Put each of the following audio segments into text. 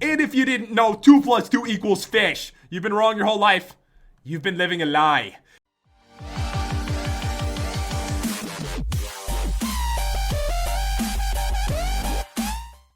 And if you didn't know, 2 plus 2 equals fish. You've been wrong your whole life. You've been living a lie.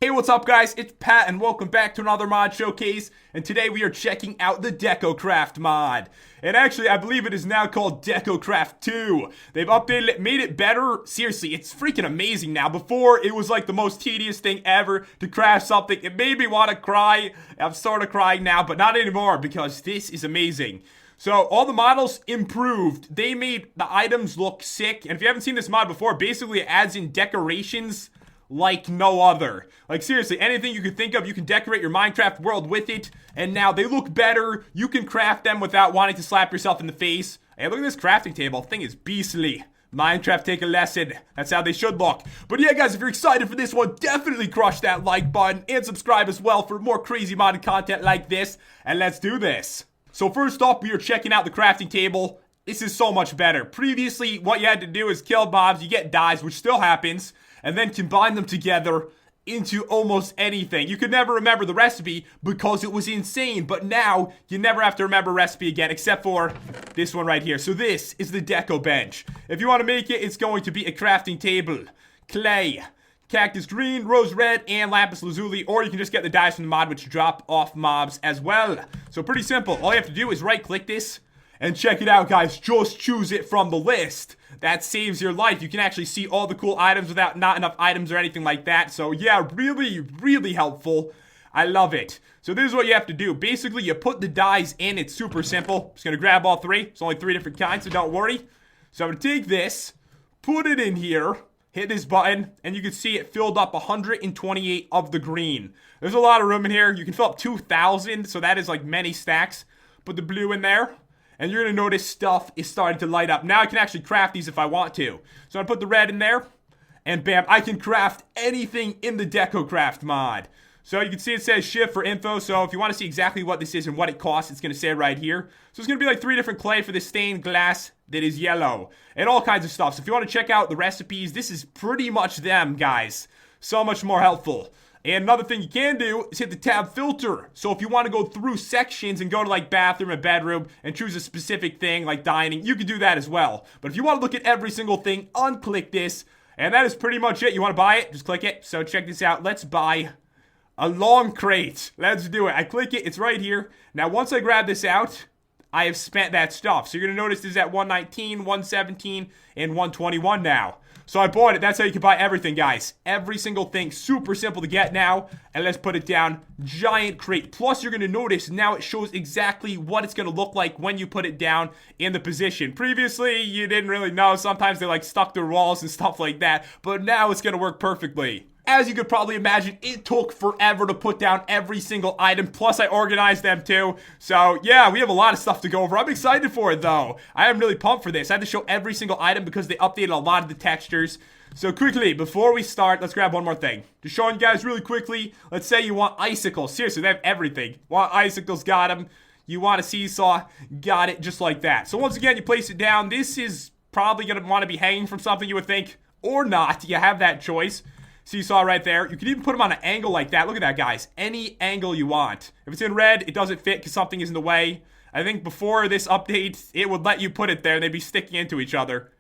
Hey, what's up guys? It's Pat and welcome back to another mod showcase, and today we are checking out the DecoCraft mod. And actually, I believe it is now called DecoCraft 2. They've updated it, made it better. Seriously, it's freaking amazing now. Before, it was like the most tedious thing ever to craft something. It made me want to cry. I'm sort of crying now, but not anymore because this is amazing. So, all the models improved. They made the items look sick. And if you haven't seen this mod before, basically it adds in decorations like no other. Like seriously, anything you can think of, you can decorate your Minecraft world with it, and now they look better. You can craft them without wanting to slap yourself in the face. Hey, look at this crafting table. Thing is beastly. Minecraft, take a lesson. That's how they should look. But yeah, guys, if you're excited for this one, definitely crush that like button and subscribe as well for more crazy modded content like this. And let's do this. So first off, we are checking out the crafting table. This is so much better. Previously, what you had to do is kill mobs, you get dyes, which still happens, and then combine them together into almost anything. You could never remember the recipe because it was insane, but now you never have to remember a recipe again except for this one right here. So this is the deco bench. If you want to make it, it's going to be a crafting table. Clay, cactus green, rose red, and lapis lazuli, or you can just get the dyes from the mod which drop off mobs as well. So pretty simple. All you have to do is right click this and check it out, guys. Just choose it from the list. That saves your life. You can actually see all the cool items without not enough items or anything like that. So yeah, really, really helpful. I love it. So this is what you have to do. Basically, you put the dyes in. It's super simple. Just going to grab all 3. It's only 3 different kinds, so don't worry. So I'm going to take this, put it in here, hit this button, and you can see it filled up 128 of the green. There's a lot of room in here. You can fill up 2,000, so that is like many stacks. Put the blue in there. And you're going to notice stuff is starting to light up. Now I can actually craft these if I want to. So I'm going to put the red in there. And bam, I can craft anything in the DecoCraft mod. So you can see it says shift for info. So if you want to see exactly what this is and what it costs, it's going to say right here. So it's going to be like 3 different clay for this stained glass that is yellow. And all kinds of stuff. So if you want to check out the recipes, this is pretty much them, guys. So much more helpful. And another thing you can do is hit the tab filter. So if you want to go through sections and go to like bathroom and bedroom and choose a specific thing like dining, you can do that as well. But if you want to look at every single thing, unclick this. And that is pretty much it. You want to buy it? Just click it. So check this out. Let's buy a long crate. Let's do it. I click it. It's right here. Now once I grab this out, I have spent that stuff. So you're going to notice this is at 119, 117, and 121 now. So I bought it. That's how you can buy everything, guys. Every single thing. Super simple to get now. And let's put it down. Giant crate. Plus, you're going to notice now it shows exactly what it's going to look like when you put it down in the position. Previously, you didn't really know. Sometimes they like stuck their walls and stuff like that. But now it's going to work perfectly. As you could probably imagine, it took forever to put down every single item, plus I organized them too. So yeah, we have a lot of stuff to go over. I'm excited for it though. I am really pumped for this. I have to show every single item because they updated a lot of the textures. So quickly, before we start, let's grab one more thing. Just showing you guys really quickly, let's say you want icicles. Seriously, they have everything. Want icicles, got them. You want a seesaw, got it, just like that. So once again, you place it down. This is probably going to want to be hanging from something, you would think, or not. You have that choice. Seesaw right there. You can even put them on an angle like that. Look at that, guys. Any angle you want. If it's in red, it doesn't fit because something is in the way. I think before this update, it would let you put it there. They'd be sticking into each other.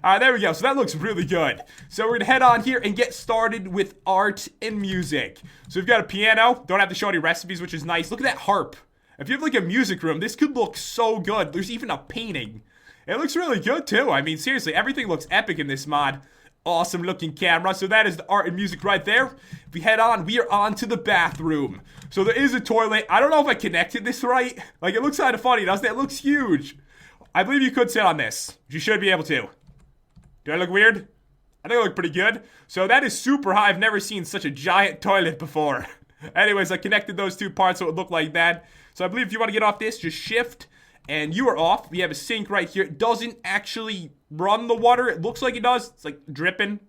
There we go. So that looks really good. So we're going to head on here and get started with art and music. So we've got a piano. Don't have to show any recipes, which is nice. Look at that harp. If you have like a music room, this could look so good. There's even a painting. It looks really good too. I mean, seriously, everything looks epic in this mod. Awesome looking camera. So that is the art and music right there. If we head on, we are on to the bathroom. So there is a toilet. I don't know if I connected this right. Like, it looks kind of funny, doesn't it? It looks huge. I believe you could sit on this. You should be able to. Do I look weird? I think I look pretty good. So that is super high. I've never seen such a giant toilet before. Anyways, I connected those 2 parts so it would look like that. So I believe if you want to get off this, just shift. And you are off. We have a sink right here. It doesn't actually run the water. It looks like it does. It's like dripping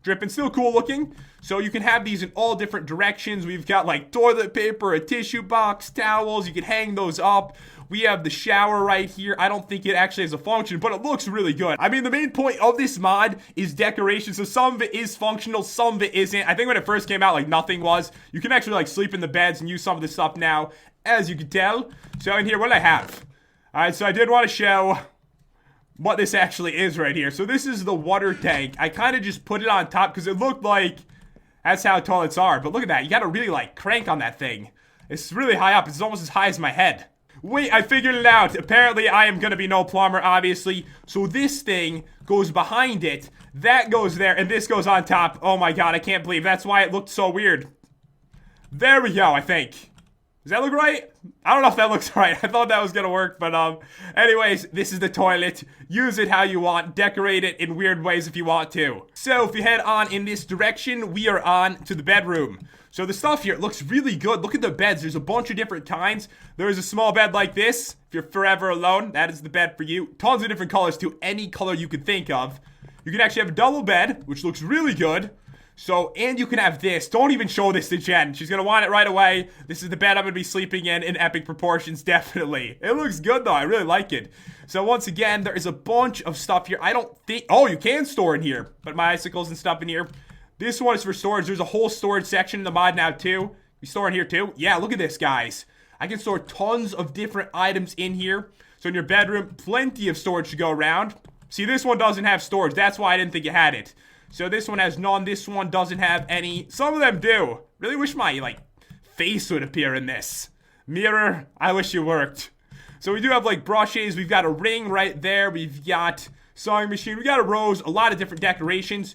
Dripping, still cool looking. So you can have these in all different directions. We've got like toilet paper, a tissue box, towels. You can hang those up. We have the shower right here. I don't think it actually has a function, but it looks really good. I mean, the main point of this mod is decoration. So some of it is functional, some of it isn't. I think when it first came out, like nothing was. You can actually like sleep in the beds and use some of this stuff now, as you can tell. So in here, what do I have? All right, so I did want to show what this actually is right here. So this is the water tank. I kind of just put it on top because it looked like that's how toilets are. But look at that. You got to really like crank on that thing. It's really high up. It's almost as high as my head. Wait, I figured it out. Apparently, I am going to be no plumber, obviously. So this thing goes behind it. That goes there, and this goes on top. Oh my god, I can't believe that's why it looked so weird. There we go, I think. Does that look right? I don't know if that looks right. I thought that was gonna work, but anyways, this is the toilet. Use it how you want. Decorate it in weird ways if you want to. So if you head on in this direction, we are on to the bedroom. So the stuff here looks really good. Look at the beds. There's a bunch of different kinds. There is a small bed like this. If you're forever alone, that is the bed for you. Tons of different colors too. Any color you could think of. You can actually have a double bed, which looks really good. So, and you can have this. Don't even show this to Jen. She's going to want it right away. This is the bed I'm going to be sleeping in epic proportions, definitely. It looks good, though. I really like it. So, once again, there is a bunch of stuff here. I don't think... Oh, you can store in here. But my icicles and stuff in here. This one is for storage. There's a whole storage section in the mod now, too. We store in here, too. Yeah, look at this, guys. I can store tons of different items in here. So, in your bedroom, plenty of storage to go around. See, this one doesn't have storage. That's why I didn't think it had it. So this one has none. This one doesn't have any. Some of them do. Really wish my, like, face would appear in this. Mirror, I wish it worked. So we do have, like, brushes. We've got a ring right there. We've got sewing machine. We got a rose. A lot of different decorations.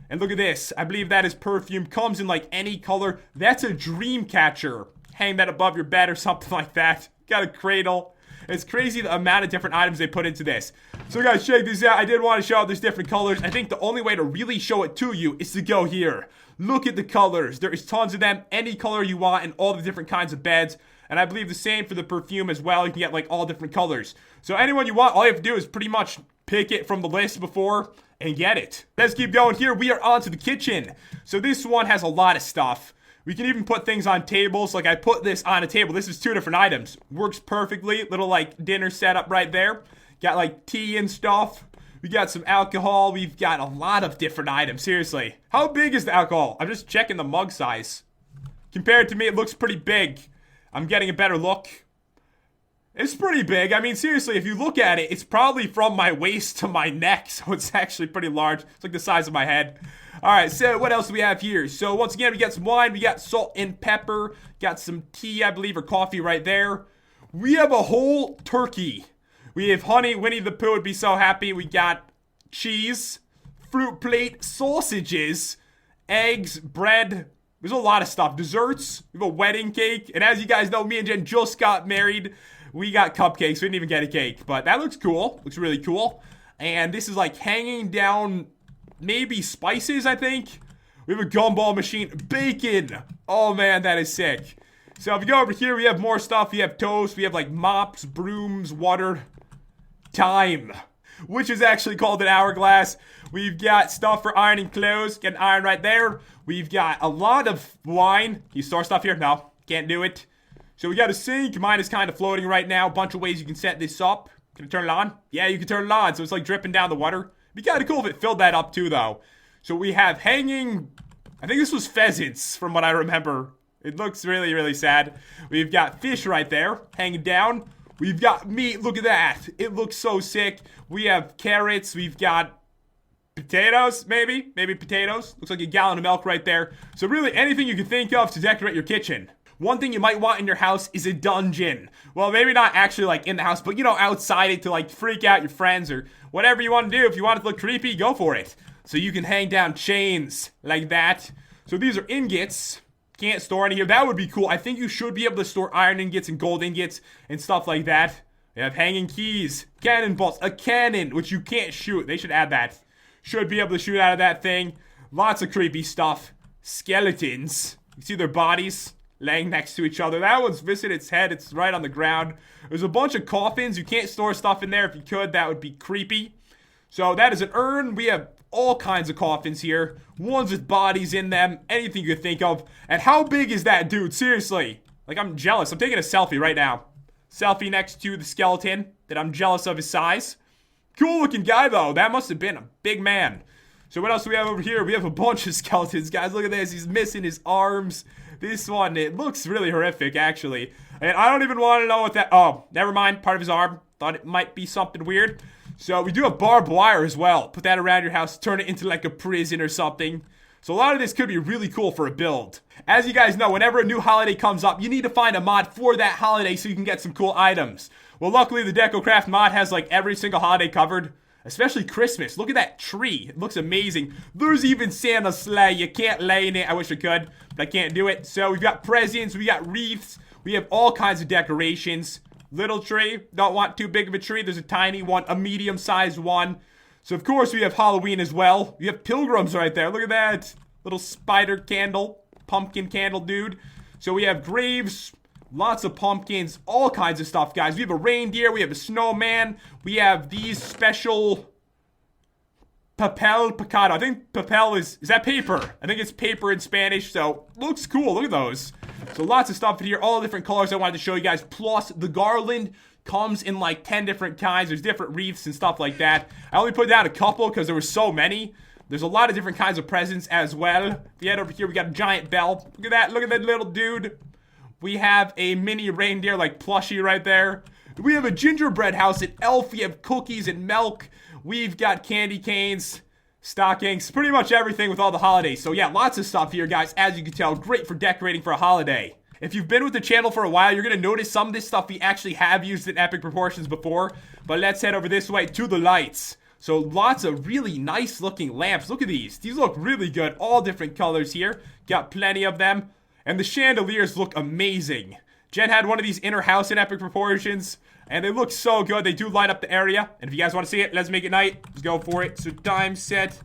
And look at this. I believe that is perfume. Comes in, like, any color. That's a dream catcher. Hang that above your bed or something like that. Got a cradle. It's crazy the amount of different items they put into this. So guys, check this out. I did want to show out these different colors. I think the only way to really show it to you is to go here. Look at the colors. There is tons of them. Any color you want in all the different kinds of beds. And I believe the same for the perfume as well. You can get like all different colors. So anyone you want, all you have to do is pretty much pick it from the list before and get it. Let's keep going here. We are on to the kitchen. So this one has a lot of stuff. We can even put things on tables. Like I put this on a table. This is 2 different items. Works perfectly. Little like dinner setup right there. Got like tea and stuff. We got some alcohol. We've got a lot of different items. Seriously. How big is the alcohol? I'm just checking the mug size. Compared to me, it looks pretty big. I'm getting a better look. It's pretty big. I mean, seriously, if you look at it, it's probably from my waist to my neck. So it's actually pretty large. It's like the size of my head. Alright, so what else do we have here? So once again, we got some wine, we got salt and pepper, got some tea, I believe, or coffee right there. We have a whole turkey. We have honey, Winnie the Pooh would be so happy. We got cheese, fruit plate, sausages, eggs, bread. There's a lot of stuff. Desserts, we have a wedding cake. And as you guys know, me and Jen just got married. We got cupcakes, we didn't even get a cake. But that looks cool, looks really cool. And this is like hanging down... maybe spices, I think. We have a gumball machine. Bacon. Oh, man, that is sick. So if you go over here, we have more stuff. We have toast. We have, like, mops, brooms, water. Time. Which is actually called an hourglass. We've got stuff for ironing clothes. Get an iron right there. We've got a lot of wine. Can you store stuff here? No. Can't do it. So we got a sink. Mine is kind of floating right now. A bunch of ways you can set this up. Can I turn it on? Yeah, you can turn it on. So it's, like, dripping down the water. It'd be kind of cool if it filled that up too, though. So we have hanging... I think this was pheasants, from what I remember. It looks really, really sad. We've got fish right there, hanging down. We've got meat. Look at that. It looks so sick. We have carrots. We've got potatoes, maybe. Maybe potatoes. Looks like a gallon of milk right there. So really, anything you can think of to decorate your kitchen. One thing you might want in your house is a dungeon. Well, maybe not actually like in the house, but you know, outside it to like freak out your friends or whatever you want to do. If you want it to look creepy, go for it. So you can hang down chains like that. So these are ingots. Can't store any here. That would be cool. I think you should be able to store iron ingots and gold ingots and stuff like that. We have hanging keys, cannonballs, a cannon, which you can't shoot. They should add that. Should be able to shoot out of that thing. Lots of creepy stuff. Skeletons. You see their bodies laying next to each other. That one's missing its head. It's right on the ground. There's a bunch of coffins. You can't store stuff in there. If you could, that would be creepy. So that is an urn. We have all kinds of coffins here. Ones with bodies in them, anything you could think of. And how big is that dude? Seriously. Like, I'm jealous. I'm taking a selfie right now. Selfie next to the skeleton that I'm jealous of his size. Cool looking guy though. That must have been a big man. So what else do we have over here? We have a bunch of skeletons, guys. Look at this. He's missing his arms. This one, it looks really horrific, actually. And I don't even want to know what that... Oh, never mind. Part of his arm. Thought it might be something weird. So we do have barbed wire as well. Put that around your house. Turn it into like a prison or something. So a lot of this could be really cool for a build. As you guys know, whenever a new holiday comes up, you need to find a mod for that holiday so you can get some cool items. Well, luckily, the DecoCraft mod has like every single holiday covered. Especially Christmas. Look at that tree. It looks amazing. There's even Santa's sleigh. You can't lay in it. I wish I could, but I can't do it. So we've got presents. We got wreaths. We have all kinds of decorations. Little tree. Don't want too big of a tree. There's a tiny one. A medium-sized one. So, of course, we have Halloween as well. We have pilgrims right there. Look at that. Little spider candle. Pumpkin candle dude. So we have graves. Lots of pumpkins, all kinds of stuff, guys. We have a reindeer, we have a snowman, we have these special papel picado. I think papel is that paper? I think it's paper in Spanish, so looks cool. Look at those. So lots of stuff in here, all different colors I wanted to show you guys. Plus, the garland comes in like 10 different kinds. There's different wreaths and stuff like that. I only put down a couple because there were so many. There's a lot of different kinds of presents as well. If you head over here, we got a giant bell. Look at that. Look at that little dude. We have a mini reindeer like plushie right there. We have a gingerbread house, an elf. We have cookies and milk. We've got candy canes, stockings, pretty much everything with all the holidays. So yeah, lots of stuff here, guys. As you can tell, great for decorating for a holiday. If you've been with the channel for a while, you're going to notice some of this stuff we actually have used in epic proportions before. But let's head over this way to the lights. So lots of really nice looking lamps. Look at these. These look really good. All different colors here. Got plenty of them. And the chandeliers look amazing. Jen had one of these in her house in epic proportions. And they look so good. They do light up the area. And if you guys want to see it, let's make it night. Let's go for it. So time set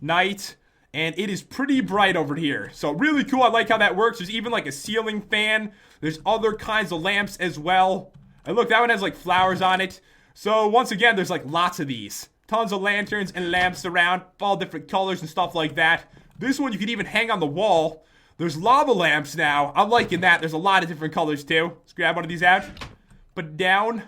night. And it is pretty bright over here. So really cool. I like how that works. There's even like a ceiling fan. There's other kinds of lamps as well. And look, that one has like flowers on it. So once again, there's like lots of these. Tons of lanterns and lamps around. All different colors and stuff like that. This one you could even hang on the wall. There's lava lamps now. I'm liking that. There's a lot of different colors too. Let's grab one of these out. Put it down.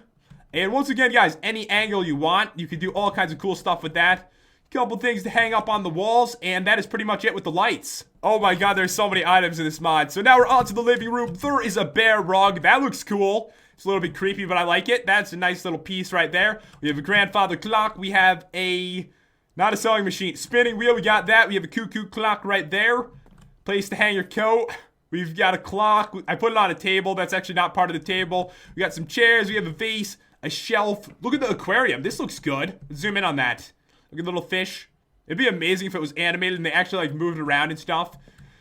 And once again, guys, any angle you want. You can do all kinds of cool stuff with that. Couple things to hang up on the walls. And that is pretty much it with the lights. Oh my god, there's so many items in this mod. So now we're on to the living room. There is a bear rug. That looks cool. It's a little bit creepy, but I like it. That's a nice little piece right there. We have a grandfather clock. We have a... not a sewing machine. Spinning wheel. We got that. We have a cuckoo clock right there. Place to hang your coat. We've got a clock. I put it on a table. That's actually not part of the table. We got some chairs. We have a vase, a shelf. Look at the aquarium. This looks good. Let's zoom in on that. Look at the little fish. It'd be amazing if it was animated and they actually like moved around and stuff.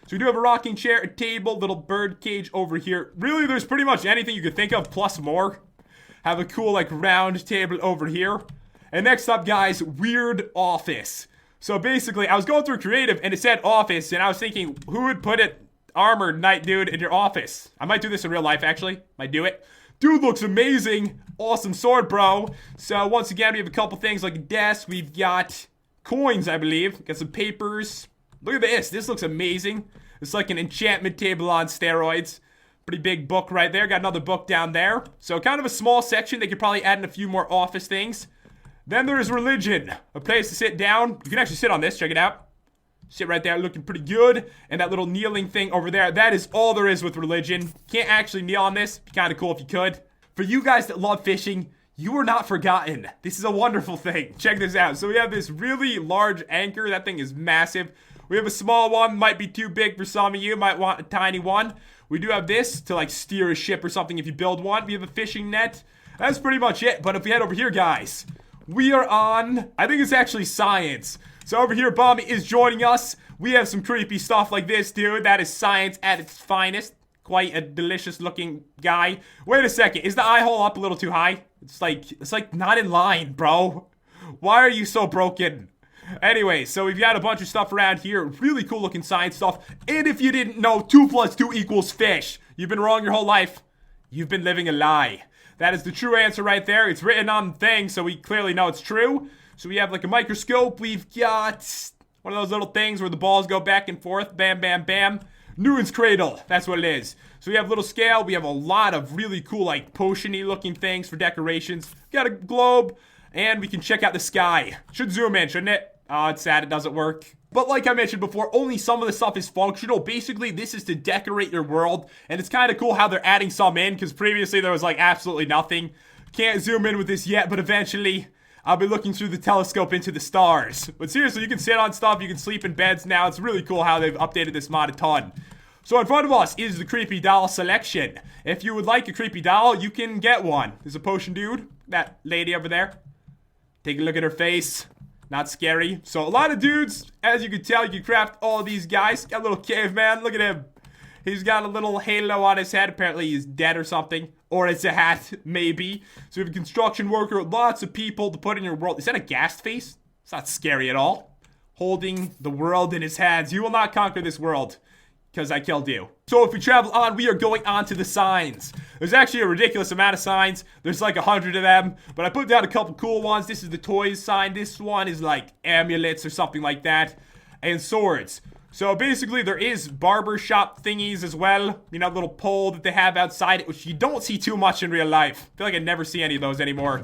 So we do have a rocking chair, a table, little bird cage over here. Really, there's pretty much anything you could think of plus more. Have a cool like round table over here. And next up, guys, weird office. So basically, I was going through creative and it said office, and I was thinking, who would put it armored knight dude in your office? I might do this in real life, actually. Might do it. Dude looks amazing. Awesome sword, bro. So once again, we have a couple things like a desk. We've got coins, I believe. Got some papers. Look at this. This looks amazing. It's like an enchantment table on steroids. Pretty big book right there. Got another book down there. So kind of a small section. They could probably add in a few more office things. Then there is religion, a place to sit down. You can actually sit on this, check it out. Sit right there, looking pretty good. And that little kneeling thing over there, that is all there is with religion. Can't actually kneel on this, be kind of cool if you could. For you guys that love fishing, you are not forgotten. This is a wonderful thing. Check this out. So we have this really large anchor, that thing is massive. We have a small one, might be too big for some of you, might want a tiny one. We do have this to like steer a ship or something if you build one. We have a fishing net. That's pretty much it, but if we head over here, guys, we are on, I think it's actually science. So over here, Bombi is joining us. We have some creepy stuff like this, dude. That is science at its finest. Quite a delicious looking guy. Wait a second, is the eye hole up a little too high? It's like not in line, bro. Why are you so broken? Anyway, so we've got a bunch of stuff around here. Really cool looking science stuff. And if you didn't know, 2 + 2 = fish. You've been wrong your whole life. You've been living a lie. That is the true answer right there. It's written on the thing, so we clearly know it's true. So we have like a microscope. We've got one of those little things where the balls go back and forth. Bam, bam, bam. Newton's cradle. That's what it is. So we have a little scale. We have a lot of really cool like potion-y looking things for decorations. We got a globe. And we can check out the sky. Should zoom in, shouldn't it? Oh, it's sad it doesn't work. But like I mentioned before, only some of the stuff is functional. Basically, this is to decorate your world. And it's kind of cool how they're adding some in, because previously there was like absolutely nothing. Can't zoom in with this yet, but eventually I'll be looking through the telescope into the stars. But seriously, you can sit on stuff, you can sleep in beds now. It's really cool how they've updated this mod a ton. So in front of us is the creepy doll selection. If you would like a creepy doll, you can get one. There's a potion dude, that lady over there. Take a look at her face. Not scary. So a lot of dudes, as you can tell, you can craft all of these guys. Got a little caveman. Look at him. He's got a little halo on his head. Apparently he's dead or something. Or it's a hat, maybe. So we have a construction worker. Lots of people to put in your world. Is that a ghast face? It's not scary at all. Holding the world in his hands. You will not conquer this world. Because I killed you. So if we travel on, we are going on to the signs. There's actually a ridiculous amount of signs. There's like 100 of them. But I put down a couple cool ones. This is the toys sign. This one is like amulets or something like that. And swords. So basically there is barbershop thingies as well. You know, little pole that they have outside it, which you don't see too much in real life. I feel like I never see any of those anymore.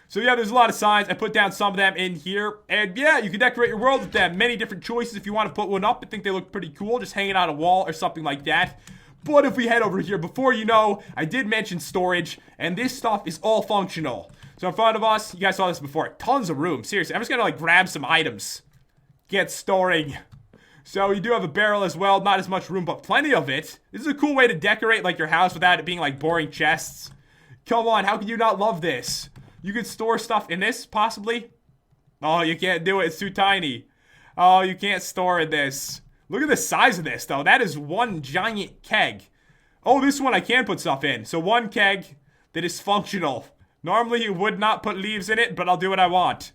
So yeah, there's a lot of signs. I put down some of them in here. And yeah, you can decorate your world with them. Many different choices if you want to put one up. I think they look pretty cool, just hanging on a wall or something like that. But if we head over here, before you know, I did mention storage. And this stuff is all functional. So in front of us, you guys saw this before. Tons of room. Seriously, I'm just going to like grab some items. Get storing. So you do have a barrel as well. Not as much room, but plenty of it. This is a cool way to decorate like your house without it being like boring chests. Come on, how can you not love this? You could store stuff in this, possibly. Oh, you can't do it. It's too tiny. Oh, you can't store in this. Look at the size of this, though. That is one giant keg. Oh, this one I can put stuff in. So one keg that is functional. Normally, you would not put leaves in it, but I'll do what I want.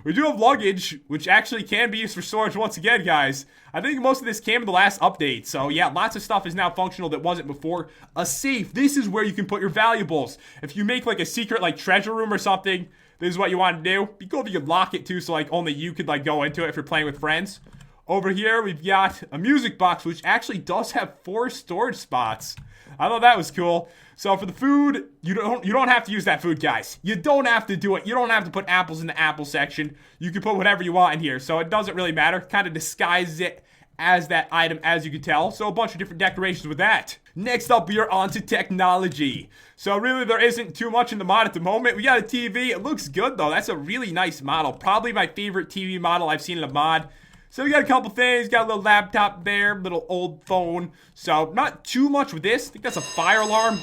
We do have luggage, which actually can be used for storage once again, guys. I think most of this came in the last update. So yeah, lots of stuff is now functional that wasn't before. A safe. This is where you can put your valuables. If you make like a secret like treasure room or something, this is what you want to do. Be cool if you could lock it too, so like only you could like go into it if you're playing with friends. Over here, we've got a music box, which actually does have 4 storage spots. I thought that was cool. So for the food, you don't have to use that food, guys. You don't have to do it. You don't have to put apples in the apple section. You can put whatever you want in here. So it doesn't really matter. Kind of disguises it as that item, as you can tell. So a bunch of different decorations with that. Next up, we are on to technology. So really, there isn't too much in the mod at the moment. We got a TV. It looks good, though. That's a really nice model. Probably my favorite TV model I've seen in a mod. So we got a couple things, got a little laptop there, little old phone. So not too much with this. I think that's a fire alarm.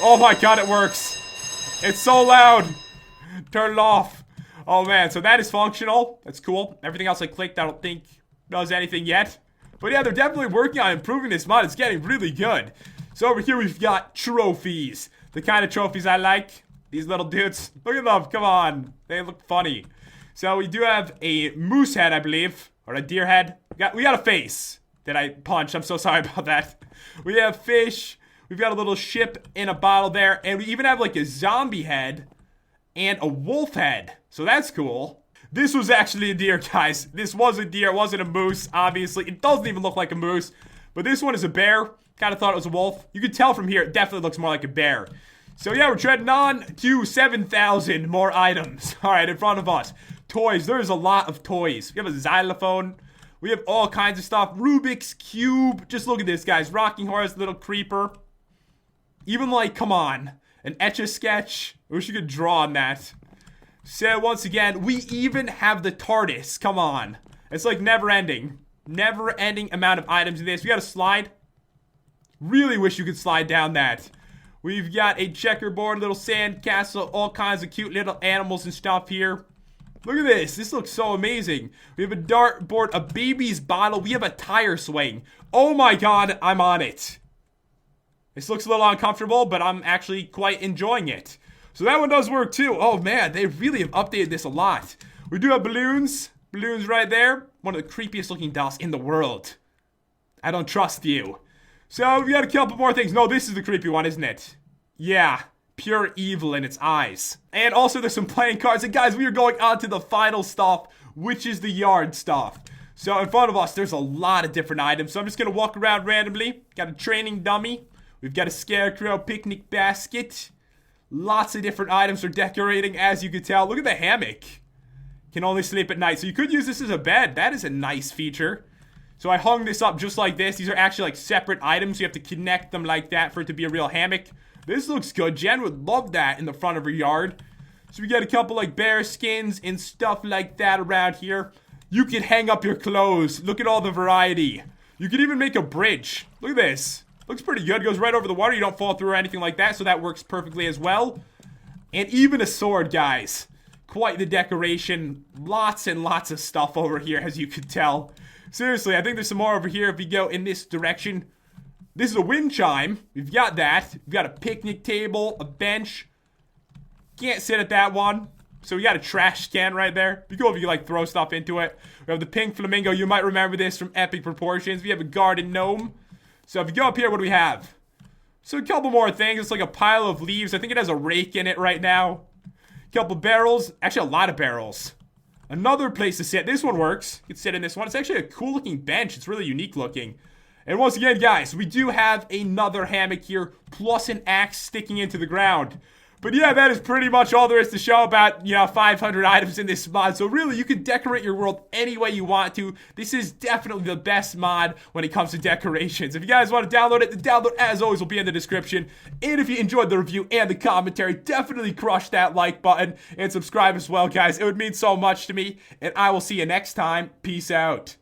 Oh my god, it works. It's so loud. Turn it off. Oh man, so that is functional. That's cool. Everything else I clicked, I don't think does anything yet. But yeah, they're definitely working on improving this mod. It's getting really good. So over here we've got trophies. The kind of trophies I like. These little dudes. Look at them, come on. They look funny. So we do have a moose head, I believe. Or a deer head. We got a face that I punched. I'm so sorry about that. We have fish. We've got a little ship in a bottle there. And we even have like a zombie head and a wolf head. So that's cool. This was actually a deer, guys. This was a deer. It wasn't a moose, obviously. It doesn't even look like a moose. But this one is a bear. Kind of thought it was a wolf. You could tell from here, it definitely looks more like a bear. So yeah, we're treading on to 7,000 more items. All right, in front of us. Toys. There's a lot of toys. We have a xylophone. We have all kinds of stuff. Rubik's Cube. Just look at this, guys. Rocking Horse, little creeper. Even like, come on. An Etch-a-Sketch. I wish you could draw on that. So once again, we even have the TARDIS. Come on. It's like never ending. Never ending amount of items in this. We got a slide. Really wish you could slide down that. We've got a checkerboard, little sand castle, all kinds of cute little animals and stuff here. Look at this. This looks so amazing. We have a dartboard, a baby's bottle. We have a tire swing. Oh my god, I'm on it. This looks a little uncomfortable, but I'm actually quite enjoying it. So that one does work too. Oh man, they really have updated this a lot. We do have balloons. Balloons right there. One of the creepiest looking dolls in the world. I don't trust you. So we got a couple more things. No, this is the creepy one, isn't it? Yeah. pure evil in its eyes. And also there's some playing cards. And guys, we are going on to the final stuff, which is the yard stuff. So in front of us, there's a lot of different items. So I'm just going to walk around randomly. Got a training dummy. We've got a scarecrow picnic basket. Lots of different items for decorating, as you can tell. Look at the hammock. Can only sleep at night. So you could use this as a bed. That is a nice feature. So I hung this up just like this. These are actually like separate items. You have to connect them like that for it to be a real hammock. This looks good. Jen would love that in the front of her yard. So we got a couple like bear skins and stuff like that around here. You can hang up your clothes. Look at all the variety. You could even make a bridge. Look at this. Looks pretty good. Goes right over the water. You don't fall through or anything like that. So that works perfectly as well. And even a sword, guys. Quite the decoration. Lots and lots of stuff over here, as you could tell. Seriously, I think there's some more over here if we go in this direction. This is a wind chime. We've got that. We've got a picnic table, a bench. Can't sit at that one. So we got a trash can right there. Be cool if you could like throw stuff into it. We have the pink flamingo. You might remember this from Epic Proportions. We have a garden gnome. So if you go up here, what do we have? So a couple more things. It's like a pile of leaves. I think it has a rake in it right now. Couple barrels. Actually, a lot of barrels. Another place to sit. This one works. You can sit in this one. It's actually a cool looking bench. It's really unique looking. And once again, guys, we do have another hammock here, plus an axe sticking into the ground. But yeah, that is pretty much all there is to show about, 500 items in this mod. So really, you can decorate your world any way you want to. This is definitely the best mod when it comes to decorations. If you guys want to download it, the download, as always, will be in the description. And if you enjoyed the review and the commentary, definitely crush that like button and subscribe as well, guys. It would mean so much to me. And I will see you next time. Peace out.